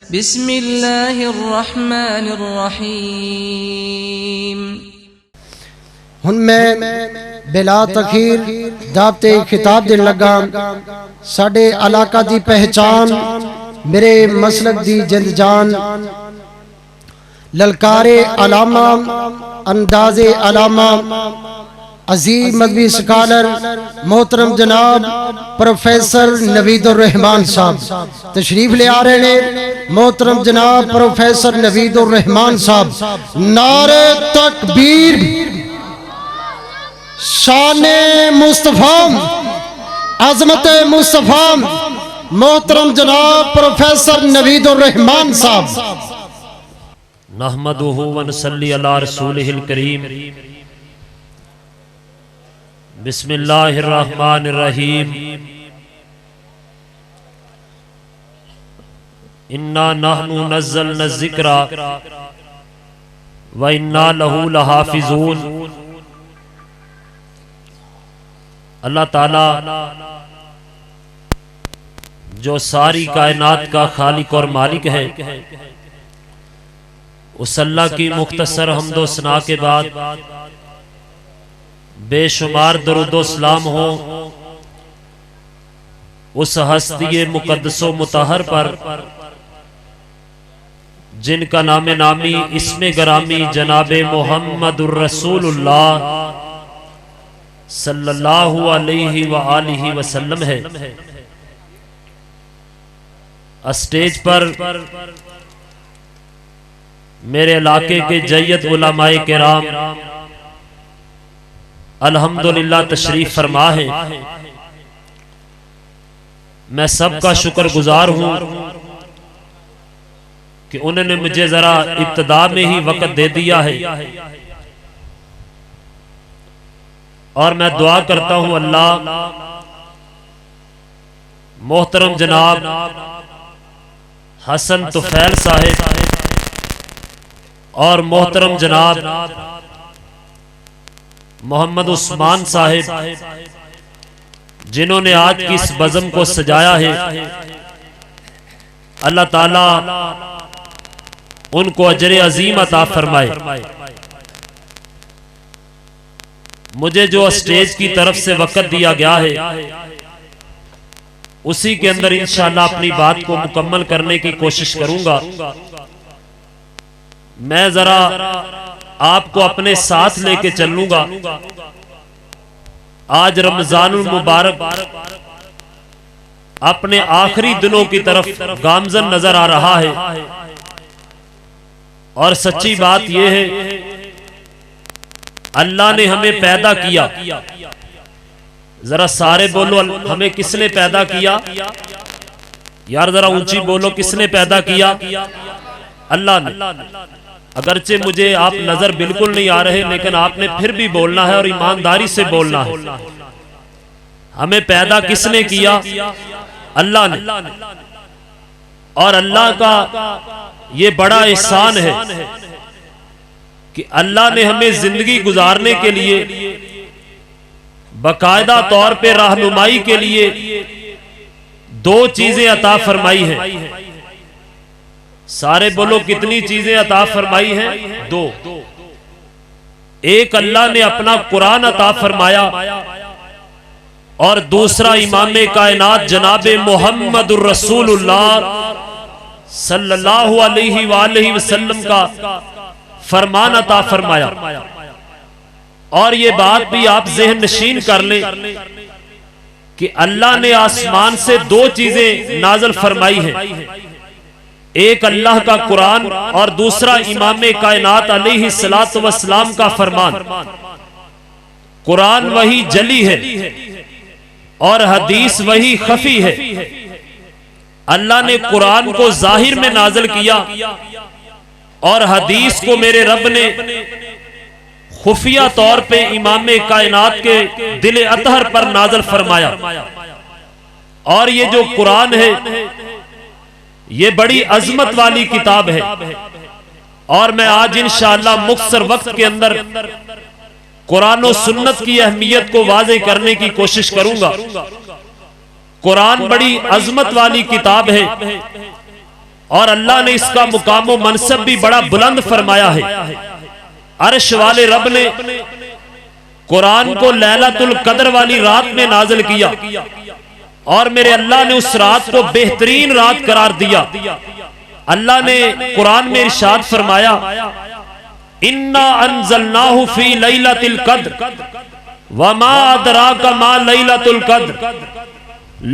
بسم اللہ الرحمن الرحیم۔ ہن میں بلا تخیر دعوت خطاب دن لگا ساڈے علاقہ دی پہچان میرے مسلک دی جند جان للکار علامہ انداز علامہ عظیم مذہبی سکالر محترم جناب پروفیسر نوید الرحمان صاحب تشریف لے آ رہے ہیں۔ محترم جناب پروفیسر نوید الرحمان صاحب نعرہ تکبیر، شان مصطفیٰ، عظمت مصطفیٰ، محترم جناب پروفیسر نوید الرحمان صاحب۔ نحمدہ ونصلی علی رسولہ الکریم۔ بسم اللہ الرحمن الرحیم۔ انا نحن نزلنا الذکر وانا لہ لحافظون۔ اللہ تعالی جو ساری کائنات کا خالق اور مالک ہے، اس اللہ کی مختصر حمد و ثنا کے بعد بے شمار درود و سلام ہو اس ہستی مقدس و مطہر پر جن کا نام نامی اسم گرامی جناب محمد الرسول اللہ صلی اللہ علیہ وآلہ وسلم ہے۔ اسٹیج پر میرے علاقے کے جید علماء کرام الحمدللہ تشریف فرما ہے۔ میں سب کا شکر گزار ہوں کہ انہوں نے مجھے ذرا ابتدا میں ہی وقت دے دیا ہے، اور میں دعا کرتا ہوں اللہ محترم جناب حسن طفیل صاحب اور محترم جناب محمد عثمان صاحب جنہوں نے آج کی اس بزم کو سجایا ہے، اللہ تعالیٰ ان کو اجر عظیم عطا فرمائے۔ مجھے جو اسٹیج کی طرف سے وقت دیا گیا ہے اسی کے اندر انشاءاللہ اپنی بات کو مکمل کرنے کی کوشش کروں گا۔ میں ذرا آپ کو اپنے ساتھ لے کے چلوں گا۔ آج رمضان المبارک اپنے آخری دنوں کی طرف گامزن نظر آ رہا ہے، اور سچی بات یہ ہے اللہ نے ہمیں پیدا کیا۔ ذرا سارے بولو ہمیں کس نے پیدا کیا؟ یار ذرا اونچی بولو، کس نے پیدا کیا؟ اللہ نے۔ اگرچہ مجھے آپ نظر بالکل نہیں آ رہے، لیکن آپ نے پھر بھی بولنا ہے اور ایمانداری سے بولنا ہے۔ ہمیں پیدا کس نے کیا؟ اللہ نے۔ اور اللہ کا یہ بڑا احسان ہے کہ اللہ نے ہمیں زندگی گزارنے کے لیے باقاعدہ طور پہ رہنمائی کے لیے دو چیزیں عطا فرمائی ہیں۔ سارے بولو کتنی چیزیں عطا فرمائی ہیں؟ دو۔ ایک اللہ نے اپنا قرآن عطا فرمایا، اور دوسرا امام کائنات جناب محمد الرسول اللہ صلی اللہ علیہ وآلہ وسلم کا فرمان عطا فرمایا۔ اور یہ بات بھی آپ ذہن نشین کر لیں کہ اللہ نے آسمان سے دو چیزیں نازل فرمائی ہیں، ایک اللہ کا قرآن اور دوسرا امام کائنات علیہ السلام کا فرمان۔ قرآن وہی جلی ہے اور حدیث وہی خفی ہے۔ اللہ نے قرآن کو ظاہر میں نازل کیا، اور حدیث کو میرے رب نے خفیہ طور پہ امام کائنات کے دل اطہر پر نازل فرمایا۔ اور یہ جو قرآن ہے یہ بڑی عظمت والی کتاب ہے، اور میں آج انشاءاللہ مختصر وقت کے اندر قرآن و سنت کی اہمیت کو واضح کرنے کی کوشش کروں گا۔ قرآن بڑی عظمت والی کتاب ہے، اور اللہ نے اس کا مقام و منصب بھی بڑا بلند فرمایا ہے۔ عرش والے رب نے قرآن کو لیلۃ القدر والی رات میں نازل کیا، اور میرے اللہ نے اس رات کو بہترین رات قرار دیا۔ اللہ نے قرآن میں ارشاد فرمایا اِنَّا أَنزَلْنَاهُ فِي لَيْلَةِ الْقَدْرِ وَمَا أَدْرَاكَ مَا لَيْلَةُ الْقَدْرِ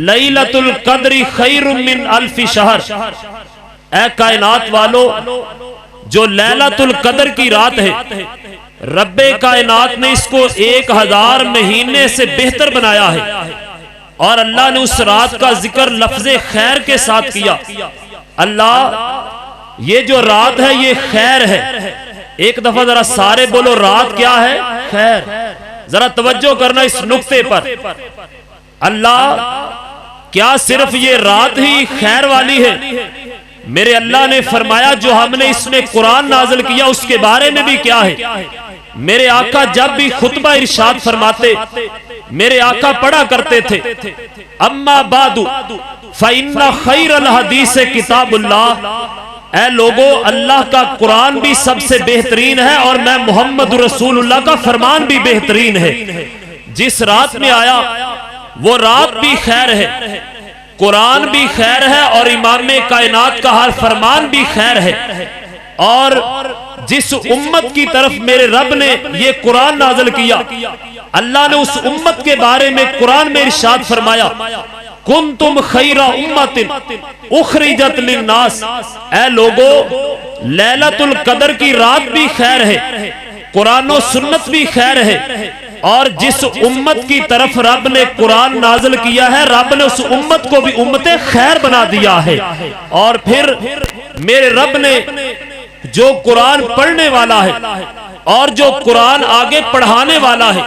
لَيْلَةُ الْقَدْرِ خَيْرٌ مِّنْ أَلْفِ شَهْرٍ۔ اے کائنات والو، جو لیلۃ القدر کی رات ہے، رب کائنات نے اس کو 1000 مہینے سے بہتر بنایا ہے، اور اللہ نے اس رات کا ذکر لفظ خیر کے ساتھ کیا۔ اللہ، یہ جو رات ہے یہ خیر ہے۔ ایک دفعہ ذرا سارے بولو، رات کیا ہے؟ خیر۔ ذرا توجہ کرنا اس نقطے پر۔ اللہ، کیا صرف یہ رات ہی خیر والی ہے؟ میرے اللہ نے فرمایا جو ہم نے اس میں قرآن نازل کیا اس کے بارے میں بھی کیا ہے۔ میرے آقا جب بھی خطبہ ارشاد فرماتے، میرے آقا پڑھا کرتے تھے اما بعد فإن خیر الحدیث کتاب اللہ۔ اے لوگو، اللہ کا قرآن بھی سب سے بہترین ہے، اور میں محمد رسول اللہ کا فرمان بھی بہترین ہے۔ جس رات میں آیا وہ رات بھی خیر ہے، قرآن بھی خیر ہے، اور امام کائنات کا ہر فرمان بھی خیر ہے۔ اور جس امت کی طرف میرے رب نے یہ قرآن نازل کیا، اللہ نے اس امت کے بارے میں قرآن میں ارشاد فرمایا کنتم خیر امت اخرجت للناس۔ اے لوگو، لیلۃ القدر کی رات بھی خیر ہے، قرآن و سنت بھی خیر ہے، اور جس امت کی طرف رب نے قرآن نازل کیا ہے، رب نے اس امت کو بھی امت خیر بنا دیا ہے۔ اور پھر میرے رب نے جو قرآن پڑھنے والا ہے اور جو قرآن آگے پڑھانے والا ہے،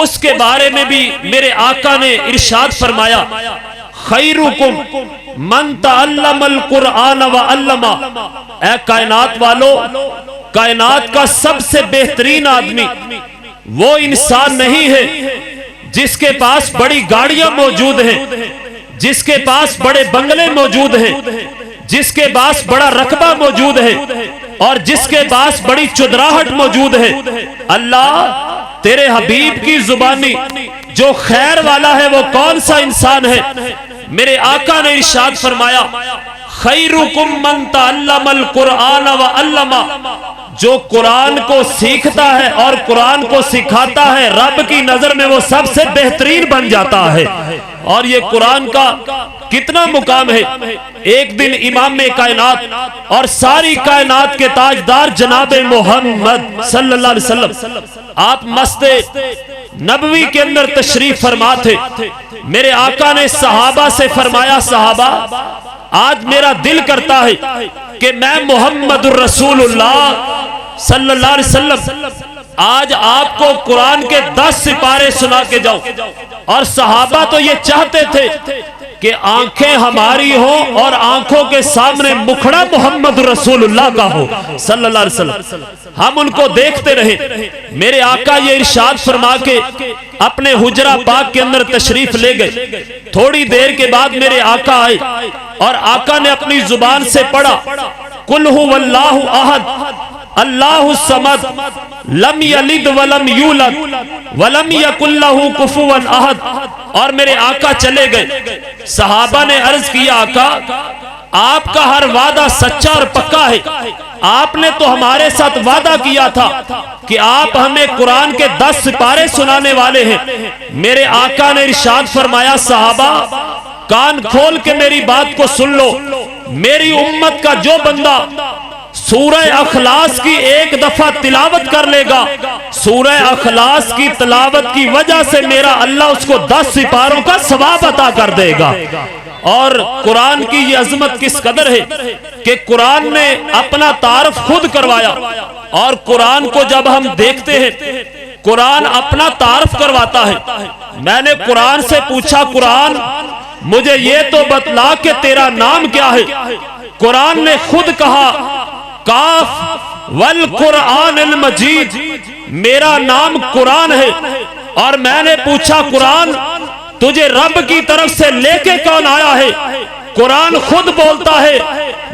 اس کے بارے میں بھی میرے آقا نے ارشاد فرمایا خیرکم من تعلم القرآن وعلمہ۔ اے کائنات والو، کائنات کا سب سے بہترین آدمی وہ انسان نہیں ہے جس کے پاس بڑی گاڑیاں موجود ہیں، جس کے پاس بڑے بنگلے موجود ہیں، جس کے پاس بڑا رقبہ موجود ہے، اور جس کے پاس بڑی چدراہٹ موجود ہے۔ اللہ، تیرے حبیب کی زبانی جو خیر والا ہے وہ کون سا انسان ہے؟ میرے آقا نے ارشاد فرمایا خیرکم من تعلم القرآن وعلمہ۔ جو قرآن کو سیکھتا ہے اور قرآن کو سکھاتا ہے، رب کی نظر میں وہ سب سے بہترین بن جاتا ہے۔ اور یہ قرآن کا کتنا مقام ہے۔ ایک دن امام کائنات اور ساری کائنات کے تاجدار جناب محمد صلی اللہ علیہ وسلم، آپ مسجد نبوی کے اندر تشریف فرما تھے۔ میرے آقا نے صحابہ سے فرمایا صحابہ، آج میرا دل کرتا ہے کہ میں محمد الرسول اللہ صلی اللہ علیہ وسلم آج آپ کو قرآن کے 10 سپارے سنا کے جاؤ۔ اور صحابہ تو یہ چاہتے تھے کہ آنکھیں ہماری ہوں اور آنکھوں کے سامنے مکھڑا محمد رسول اللہ کا ہو صلی اللہ علیہ وسلم، ہم ان کو دیکھتے رہے۔ میرے آقا یہ ارشاد فرما کے اپنے حجرہ پاک کے اندر تشریف لے گئے۔ تھوڑی دیر کے بعد میرے آقا آئے اور آقا نے اپنی زبان سے پڑھا قل هو اللہ احد اللہ الصمد لم یلد ولم یولد ولم یکن لہ کفوا احد۔ اور میرے آقا چلے گئے۔ صحابہ نے عرض کیا آقا، آپ کا ہر وعدہ سچا اور پکا ہے، آپ نے تو ہمارے ساتھ وعدہ کیا تھا کہ آپ ہمیں قرآن کے 10 سپارے سنانے والے ہیں۔ میرے آقا نے ارشاد فرمایا صحابہ کان کھول کے میری بات کو سن لو، میری امت کا جو بندہ سورہ اخلاص کی ایک دفعہ تلاوت کر لے گا، سورہ اخلاص کی تلاوت کی وجہ سے میرا اللہ اس کو 10 سپاروں کا ثواب عطا کر دے گا۔ اور قرآن کی یہ عظمت کس قدر ہے کہ قرآن نے اپنا تعارف خود کروایا، اور قرآن کو جب ہم دیکھتے ہیں قرآن اپنا تعارف کرواتا ہے۔ میں نے قرآن سے پوچھا قرآن مجھے یہ تو بتلا کہ تیرا نام کیا ہے؟ قرآن نے خود کہا کاف والقرآن المجید، میرا نام قرآن ہے۔ اور میں نے پوچھا قرآن تجھے رب کی طرف سے لے کے کون آیا ہے؟ قرآن خود بولتا ہے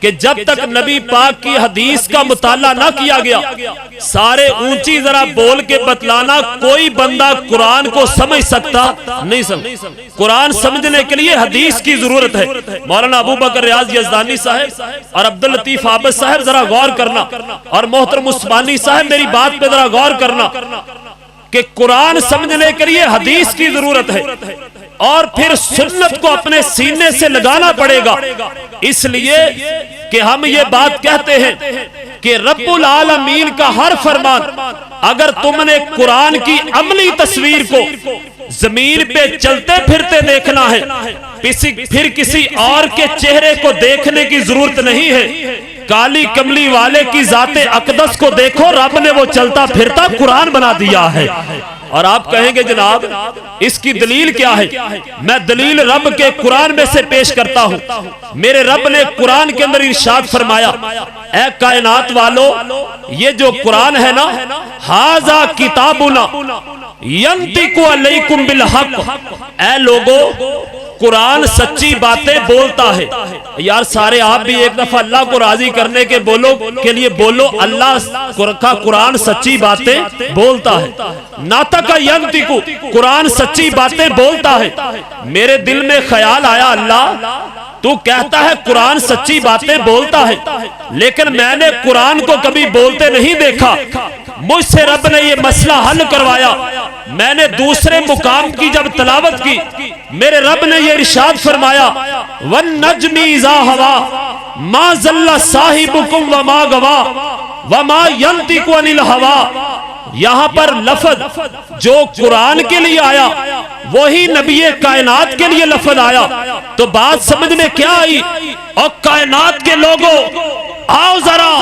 کہ جب تک نبی پاک کی حدیث کا مطالعہ نہ کیا گیا، سارے اونچی ذرا بول کے بتلانا، کوئی بندہ قرآن کو سمجھ سکتا نہیں سمجھ۔ قرآن سمجھنے کے لیے حدیث کی ضرورت ہے۔ مولانا ابو بکر ریاض یزدانی صاحب اور عبداللطیف عابد صاحب ذرا غور کرنا، اور محترم عثمانی صاحب میری بات پہ ذرا غور کرنا کہ قرآن سمجھنے کے لیے حدیث کی ضرورت ہے، اور پھر سنت کو اپنے سینے سے لگانا پڑے گا۔ اس لیے کہ ہم یہ بات کہتے ہیں کہ رب العالمین کا ہر فرمان اگر تم نے قرآن کی عملی تصویر کو زمین پہ چلتے پھرتے دیکھنا ہے، پھر کسی اور کے چہرے کو دیکھنے کی ضرورت نہیں ہے۔ کالی کملی والے کی ذات اقدس کو دیکھو، رب نے وہ چلتا پھرتا قرآن بنا دیا ہے۔ اور آپ کہیں گے جناب اس کی دلیل کیا ہے؟ میں دلیل رب کے قرآن میں سے پیش کرتا ہوں۔ میرے رب نے قرآن کے اندر ارشاد فرمایا، اے کائنات والو، یہ جو قرآن ہے نا، ھذا کتابنا ینطق علیکم بالحق، اے لوگو قرآن سچی باتیں بولتا ہے۔ یار سارے آپ بھی ایک دفعہ اللہ کو راضی کرنے کے لیے بولو، اللہ کا قرآن سچی باتیں بولتا ہے۔ ناطق ینطق، قرآن سچی باتیں بولتا ہے۔ میرے دل میں خیال آیا، اللہ تو کہتا ہے قرآن سچی باتیں بولتا ہے، لیکن میں نے قرآن کو کبھی بولتے نہیں دیکھا۔ مجھ سے رب نے یہ مسئلہ حل کروایا۔ میں نے دوسرے مقام کی جب تلاوت کی، میرے رب نے یہ ارشاد فرمایا، وَالنَّجْمِ إِذَا هَوَى مَا ضَلَّ صَاحِبُكُمْ وَمَا غَوَى وَمَا يَنطِقُ عَنِ الْهَوَى۔ یہاں پر لفظ جو قرآن کے لیے آیا وہی نبی کائنات کے لیے لفظ آیا، تو بات سمجھ میں کیا آئی؟ اور کائنات کے لوگوں آؤ ذرا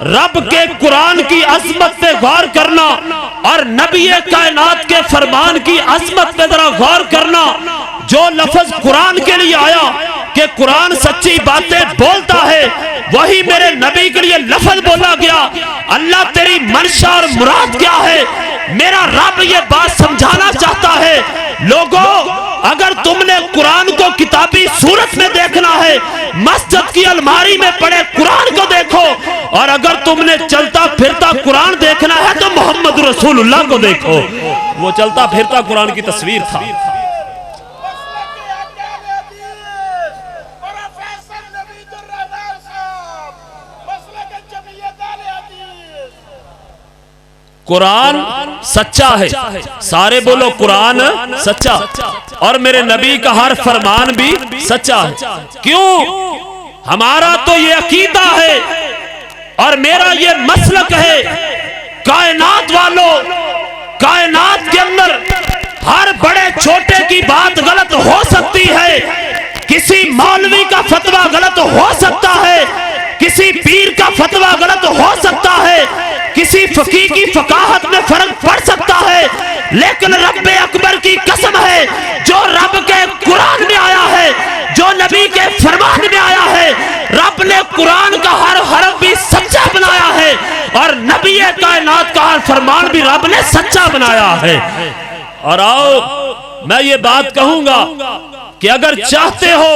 رب کے قرآن کی عظمت پہ غور کرنا، اور نبی کائنات کے فرمان کی عظمت پہ ذرا غور کرنا۔ جو لفظ قرآن کے لیے آیا کہ قرآن سچی باتیں بولتا ہے، وہی میرے نبی کے لیے لفظ بولا گیا۔ اللہ تیری منشا اور مراد کیا ہے؟ میرا رب یہ بات سمجھانا چاہتا ہے، لوگوں اگر تم نے قرآن کو کتابی صورت میں دیکھنا ہے، مسجد کی الماری میں پڑے قرآن کو دیکھو، اور اگر تم نے چلتا پھرتا قرآن دیکھنا ہے تو محمد رسول اللہ کو دیکھو۔ وہ چلتا پھرتا قرآن کی تصویر تھا۔ قرآن سچا ہے، سارے بولو قرآن سچا، اور میرے نبی کا ہر فرمان بھی سچا ہے۔ کیوں؟ ہمارا تو یہ عقیدہ ہے اور میرا یہ مسلک ہے، کائنات والوں، کائنات کے اندر ہر بڑے چھوٹے کی بات غلط ہو سکتی ہے، کسی مولوی کا فتویٰ غلط ہو سکتا ہے، کسی پیر کا فتویٰ غلط ہو سکتا ہے، کسی فقیہ کی فقاہت میں فرق پڑ سکتا ہے، لیکن رب اکبر کی قسم ہے جو رب کے قرآن میں آیا ہے، جو نبی کے فرمان میں آیا ہے، رب نے قرآن کا ہر حرف بھی سچا بنایا ہے، اور نبی کائنات کا ہر فرمان بھی رب نے سچا بنایا ہے۔ اور آؤ میں یہ بات کہوں گا کہ اگر چاہتے ہو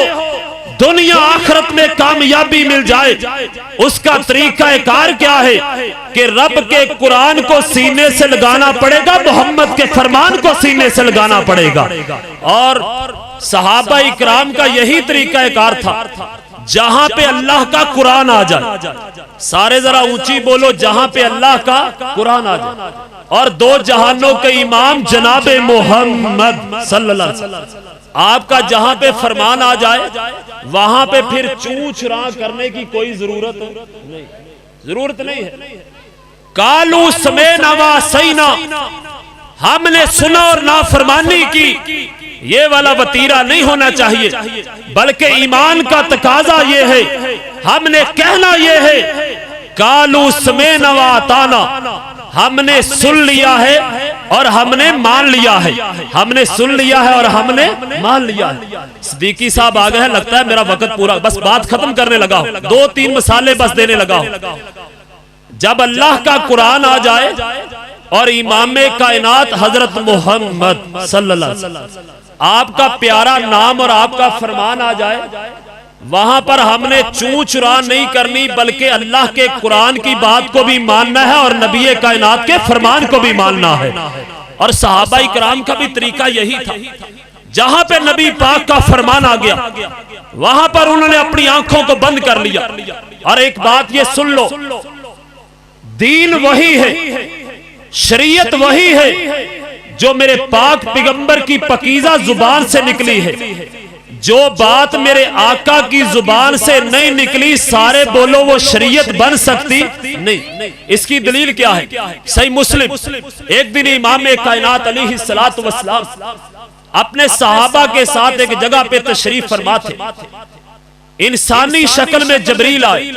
دنیا آخرت میں کامیابی مل جائے، اس کا طریقہ کار کیا ہے کہ رب کے قرآن کو سینے سے لگانا پڑے گا، محمد کے فرمان کو سینے سے لگانا پڑے گا۔ اور صحابہ اکرام کا یہی طریقہ کار تھا، جہاں پہ اللہ کا قرآن آ جائے، سارے ذرا اونچی بولو، جہاں پہ اللہ کا قرآن آ جائے، اور دو جہانوں کے امام جناب محمد صلی اللہ علیہ وسلم، آپ کا جہاں پہ فرمان آ جائے وہاں پہ پھر چونچ راں کرنے کی کوئی ضرورت نہیں ہے۔ کالو سمینا واسینا، ہم نے سنا اور نافرمانی کی، یہ والا وتیرہ نہیں ہونا چاہیے، بلکہ ایمان کا تقاضا یہ ہے، ہم نے کہنا یہ ہے، کالو سمینا واتانا، ہم نے سن لیا ہے اور ہم نے مان لیا ہے، ہم نے سن لیا ہے اور ہم نے مان لیا ہے۔ صدیقی صاحب آگئے ہیں، لگتا ہے میرا وقت پورا، بس بات ختم کرنے لگا ہوں، 2-3 مثالیں بس دینے لگا ہوں۔ جب اللہ کا قرآن آ جائے اور امام کائنات حضرت محمد صلی اللہ علیہ وسلم، آپ کا پیارا نام اور آپ کا فرمان آ جائے، وہاں پر ہم نے چوں چرا نہیں کرنی بلکہ اللہ کے قرآن کی بات کو بھی ماننا ہے اور نبی کائنات کے فرمان کو بھی ماننا ہے. اور صحابہ کرام کا بھی طریقہ یہی تھا. جہاں پہ نبی پاک کا فرمان آ گیا وہاں پر انہوں نے اپنی آنکھوں کو بند کر لیا. اور ایک بات یہ سن لو، دین وہی ہے، شریعت وہی ہے جو میرے پاک پیغمبر کی پاکیزہ زبان سے نکلی ہے. جو بات میرے آقا کی زبان سے نہیں نکلی سارے بولو وہ شریعت بن سکتی نہیں. اس کی دلیل کیا ہے؟ صحیح مسلم. ایک دن امام کائنات علیہ السلام اپنے صحابہ کے ساتھ ایک جگہ پہ تشریف فرما تھے. انسانی شکل میں جبریل آئے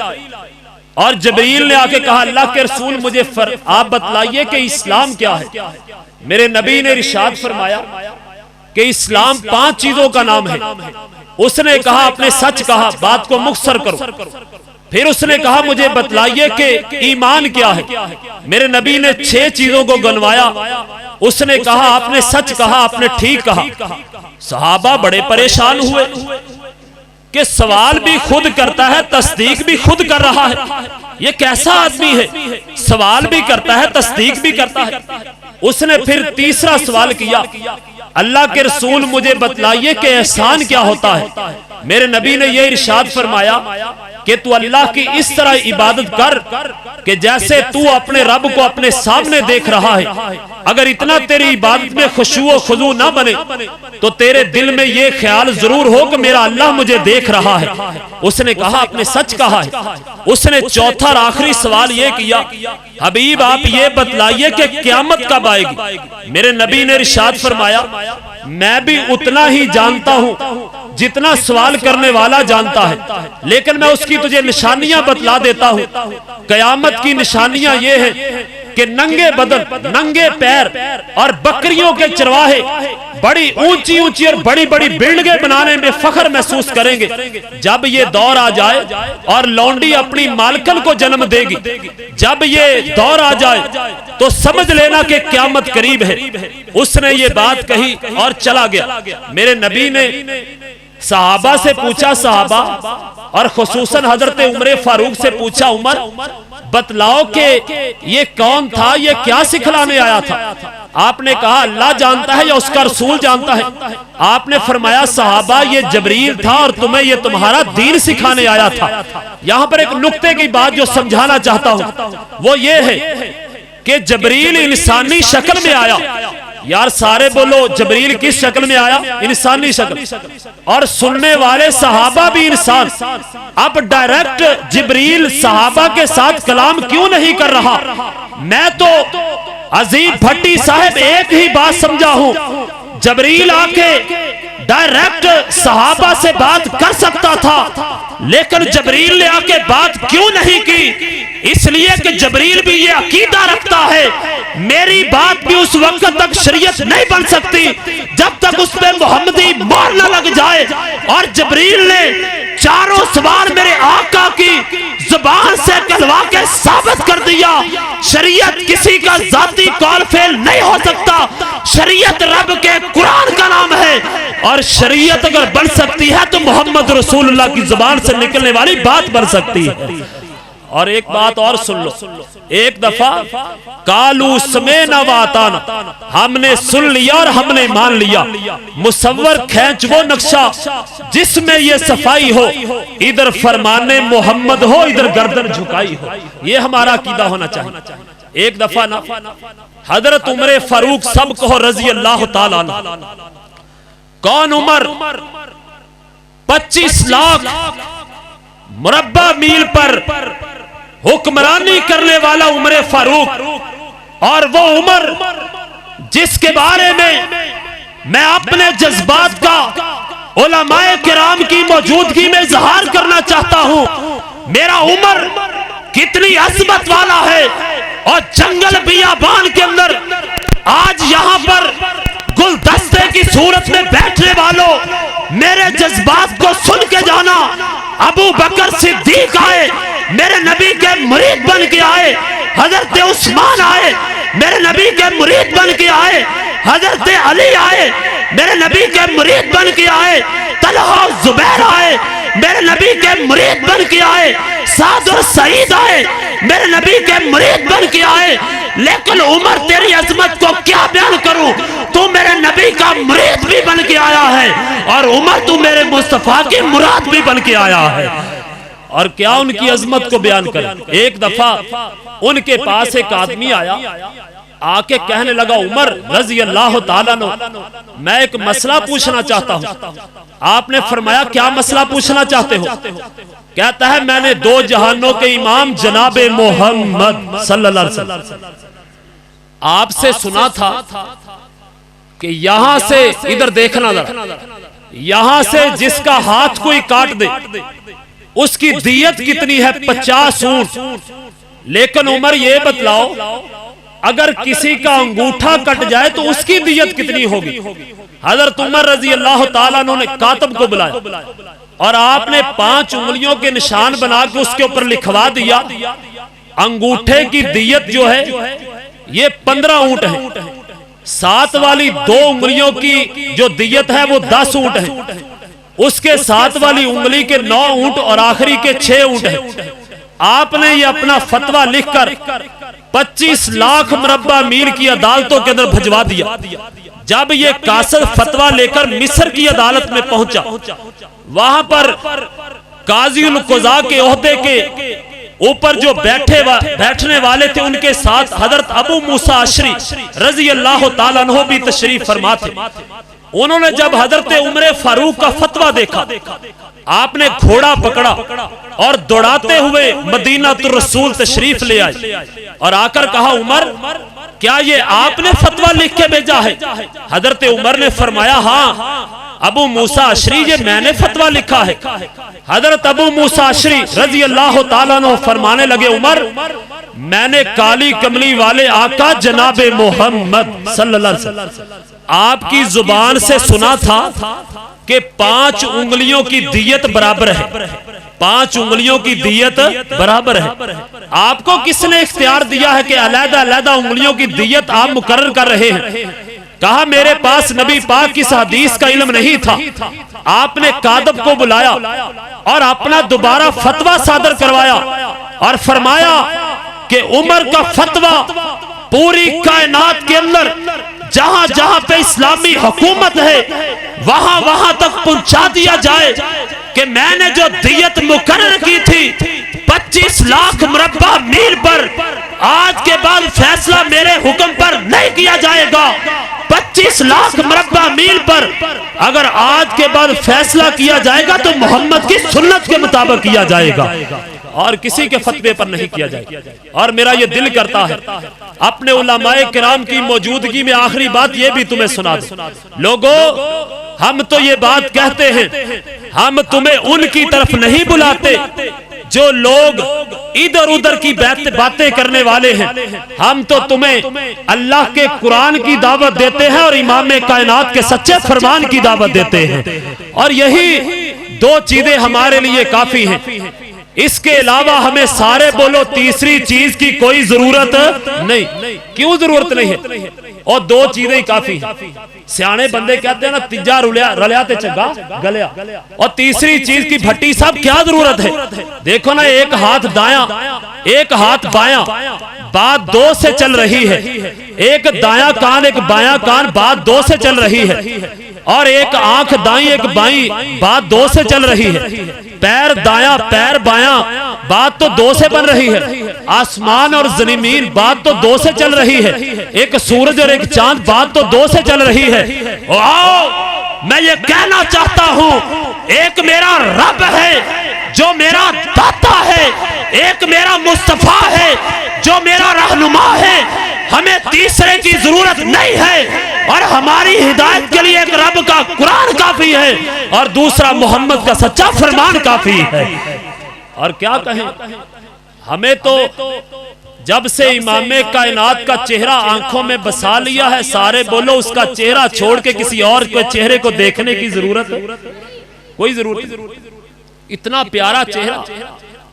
اور جبریل نے آ کے کہا اللہ کے رسول مجھے آپ بتلائیے کہ اسلام کیا ہے. میرے نبی نے ارشاد فرمایا کہ اسلام 5 چیزوں کا نام ہے. اس نے کہا آپ نے سچ کہا، بات کو مختصر کرو. پھر اس نے کہا مجھے بتلائیے کہ ایمان کیا ہے. میرے نبی نے 6 چیزوں کو گنوایا. اس نے کہا آپ نے سچ کہا، آپ نے ٹھیک کہا. صحابہ بڑے پریشان ہوئے کہ سوال بھی خود کرتا ہے تصدیق بھی خود کر رہا ہے، یہ کیسا آدمی ہے؟ سوال بھی کرتا ہے تصدیق بھی کرتا ہے. اس نے پھر تیسرا سوال کیا اللہ کے رسول مجھے بتلائیے کہ احسان کیا ہوتا ہے. میرے نبی نے یہ ارشاد فرمایا کہ تو اللہ کی اس طرح عبادت کر کہ جیسے تو اپنے رب کو اپنے سامنے دیکھ رہا ہے. اگر اتنا تیری عبادت میں خشوع و خضوع نہ بنے تو تیرے دل میں یہ خیال ضرور ہو کہ میرا اللہ مجھے دیکھ رہا ہے. اس نے کہا آپ نے سچ کہا ہے. اس نے چوتھا اور آخری سوال یہ کیا حبیب آپ یہ بتلائیے کہ قیامت کب آئے گی. میرے نبی نے ارشاد فرمایا میں بھی اتنا ہی جانتا ہوں جتنا سوال کرنے والا جانتا ہے، لیکن میں اس کی تجھے نشانیاں بتلا دیتا ہوں. قیامت کی نشانیاں یہ ہیں کہ ننگے بدن، ننگے پیر اور بکریوں کے چرواہے بڑی اونچی اونچی اور بڑی بڑی بلڈنگیں بنانے میں فخر محسوس کریں گے. جب یہ دور آ جائے اور لونڈی اپنی مالکن کو جنم دے گی، جب یہ دور آ جائے تو سمجھ لینا کہ قیامت قریب ہے. اس نے یہ بات کہی اور چلا گیا. میرے نبی نے صحابہ سے پوچھا، صحابہ اور خصوصاً حضرت عمر فاروق سے پوچھا عمر بتلاؤ کہ یہ کون تھا، یہ کیا سکھلانے آیا تھا. آپ نے کہا اللہ جانتا ہے یا اس کا رسول جانتا ہے. آپ نے فرمایا صحابہ یہ جبریل تھا اور تمہیں یہ تمہارا دین سکھانے آیا تھا. یہاں پر ایک نقطے کی بات جو سمجھانا چاہتا ہوں وہ یہ ہے کہ جبریل انسانی شکل میں آیا. یار سارے بولو جبریل کس شکل میں آیا؟ انسانی شکل. اور سننے والے صحابہ بھی انسان. اب ڈائریکٹ جبریل صحابہ کے ساتھ کلام کیوں نہیں کر رہا؟ میں تو عظیم بھٹی صاحب ایک ہی بات سمجھا ہوں، جبریل آ کے ڈائریکٹ صحابہ سے بات کر سکتا تھا لیکن جبریل نے آ کے بات کیوں نہیں کی؟ اس لیے کہ جبریل بھی یہ عقیدہ رکھتا ہے میری بات بھی اس وقت تک شریعت نہیں بن سکتی جب تک اس پہ محمدی مہر نہ لگ جائے. اور جبریل نے چاروں سوال میرے آقا کی زبان سے کہلوا کے ثابت کر دیا شریعت کسی کا ذاتی قول فعل نہیں ہو سکتا. شریعت رب کے قرآن کا نام ہے اور شریعت اگر بن سکتی ہے تو محمد رسول اللہ کی زبان سے نکلنے والی بات بن سکتی ہے. اور ایک بات اور سن لو، ایک دفعہ کالو سمینا واتانا، ہم نے سن لیا اور ہم نے مان لیا. مصور کھینچ وہ نقشہ جس میں یہ صفائی ہو، ادھر فرمانے محمد ہو ادھر گردن جھکائی ہو. یہ ہمارا عقیدہ ہونا چاہیے. ایک دفعہ نا حضرت عمر فاروق سب کو رضی اللہ تعالیٰ عنہ. کون عمر؟ 25 لاکھ مربع میل پر حکمرانی کرنے والا عمر فاروق. اور وہ عمر جس کے بارے میں اپنے جذبات کا علماء کرام کی موجودگی میں اظہار کرنا چاہتا ہوں. میرا عمر کتنی عظمت والا ہے اور جنگل بیابان کے اندر آج یہاں پر گلدستے کی صورت میں بیٹھنے والوں میرے جذبات کو سن کے جانا. ابو بکر صدیق آئے میرے نبی کے مرید بن کے آئے. حضرت عثمان آئے میرے نبی کے مرید بن کے آئے. حضرت علی آئے میرے نبی کے مرید بن کے آئے، طلحہ زبیر آئے میرے نبی کے مرید بن کے آئے، سعد اور سعید آئے میرے نبی کے مرید بن کے آئے، لیکن عمر تیری عظمت کو کیا بیان کروں، تو میرے نبی کا مرید بھی بن کے آیا ہے، اور عمر تو میرے مصطفیٰ کی مراد بھی بن کے آیا ہے۔ اور کیا ان کی عظمت کو بیان کریں۔ ایک دفعہ ان کے پاس ایک آدمی آیا، آ کے کہنے لگا عمر رضی اللہ تعالیٰ عنہ میں ایک مسئلہ پوچھنا چاہتا ہوں۔ آپ نے فرمایا کیا مسئلہ پوچھنا چاہتے ہو؟ کہتا ہے میں نے دو جہانوں کے امام جناب محمد صلی اللہ علیہ وسلم آپ سے سنا تھا کہ یہاں سے ادھر دیکھنا ذرا، یہاں سے جس کا ہاتھ کوئی کاٹ دے اس کی دیت کتنی ہے؟ 50 اونٹ۔ لیکن عمر یہ بتلاؤ اگر کسی کا انگوٹھا کٹ جائے تو اس کی دیت کتنی ہوگی؟ حضرت عمر رضی اللہ تعالیٰ عنہ نے کاتب کو بلایا اور آپ نے 5 انگلیوں کے نشان بنا کے اس کے اوپر لکھوا دیا انگوٹھے کی دیت جو ہے یہ 15 اونٹ ہے، 7 والی 2 انگلیوں کی جو دیت ہے وہ 10 اونٹ ہے، اس کے 7 والی انگلی کے 9 اونٹ اور آخری کے 6 اونٹ ہے۔ آپ نے یہ اپنا فتویٰ لکھ کر 25 لاکھ مربع میل کی عدالتوں کے اندر بھجوا دیا۔ جب یہ قاصد فتویٰ لے کر مصر کی عدالت میں پہنچا، وہاں پر قاضی القضاء کے عہدے کے اوپر جو بیٹھنے والے تھے ان کے ساتھ حضرت ابو موسیٰ اشعری رضی اللہ تعالیٰ عنہ بھی تشریف فرما تھے۔ انہوں نے جب حضرت عمر فاروق کا فتویٰ دیکھا، آپ نے گھوڑا پکڑا اور دوڑاتے ہوئے مدینہ الرسول تشریف لے آئے اور آ کر کہا عمر کیا یہ آپ نے فتویٰ لکھ کے بھیجا ہے؟ حضرت عمر نے فرمایا ہاں ابو موسیٰ اشعری یہ میں نے فتویٰ لکھا ہے۔ حضرت ابو موسیٰ اشعری رضی اللہ تعالیٰ عنہ فرمانے لگے عمر میں نے کالی کملی والے آقا جناب محمد صلی اللہ علیہ وسلم آپ کی زبان سے سنا تھا کہ 5 انگلیوں کی دیت برابر ہے، 5 انگلیوں کی دیت برابر ہے۔ آپ کو کس نے اختیار دیا ہے کہ علیحدہ علیحدہ انگلیوں کی دیت آپ مقرر کر رہے ہیں؟ کہا میرے پاس نبی پاک کی حدیث کا علم نہیں تھا۔ آپ نے کاتب کو بلایا اور اپنا دوبارہ فتویٰ صادر کروایا اور فرمایا کہ عمر کا فتویٰ پوری کائنات کے اندر جہاں جہاں پہ اسلامی حکومت ہے وہاں وہاں تک پہنچا دیا جائے کہ میں نے جو دیت مقرر کی تھی 25 لاکھ مربع میل پر، آج کے بعد فیصلہ میرے حکم پر نہیں کیا جائے گا۔ 25 لاکھ مربع میل پر اگر آج کے بعد فیصلہ کیا جائے گا تو محمد کی سنت کے مطابق کیا جائے گا اور کسی کے فتوے پر نہیں کیا جائے گا۔ اور میرا یہ دل کرتا ہے اپنے علماء کرام کی موجودگی میں آخری بات یہ بھی تمہیں سنا دوں۔ لوگوں ہم تو یہ بات کہتے ہیں، ہم تمہیں ان کی طرف نہیں بلاتے جو لوگ ادھر ادھر کی باتیں کرنے والے ہیں، ہم تو تمہیں اللہ کے قرآن کی دعوت دیتے ہیں اور امام کائنات کے سچے فرمان کی دعوت دیتے ہیں، اور یہی 2 چیزیں ہمارے لیے کافی ہیں۔ اس کے علاوہ ہمیں سارے بولو تیسری چیز کی کوئی ضرورت نہیں۔ کیوں ضرورت نہیں ہے؟ اور 2 چیزیں کافی ہیں۔ سیانے بندے کہتے ہیں نا تیجا رلیا تے چنگا گلیا، اور تیسری چیز کی بھٹی صاحب کیا ضرورت ہے؟ دیکھو نا ایک ہاتھ دایاں ایک ہاتھ بایاں، بات 2 سے چل رہی ہے، ایک دایاں کان ایک بایاں کان، بات 2 سے چل رہی ہے، اور ایک آنکھ دائیں ایک بائیں، بات 2 سے چل رہی ہے، پیر دایاں پیر بایاں، بات تو 2 سے بن رہی ہے، آسمان اور زمین بات تو 2 سے چل رہی ہے، ایک سورج اور ایک چاند بات تو 2 سے چل رہی ہے۔ آؤ میں یہ کہنا چاہتا ہوں ایک میرا رب ہے جو میرا داتا ہے، ایک میرا مصطفیٰ ہے جو میرا رہنما ہے، ہمیں تیسرے کی ضرورت نہیں ہے، اور ہماری ہدایت کے لیے ایک رب کا قرآن کافی ہے اور دوسرا محمد کا سچا فرمان کافی ہے۔ اور کیا کہیں، ہمیں تو جب سے امام کائنات کا چہرہ آنکھوں میں بسا لیا ہے، سارے بولو اس کا چہرہ چھوڑ کے کسی اور کے چہرے کو دیکھنے کی ضرورت ہے؟ کوئی ضرورت نہیں۔ اتنا پیارا چہرہ،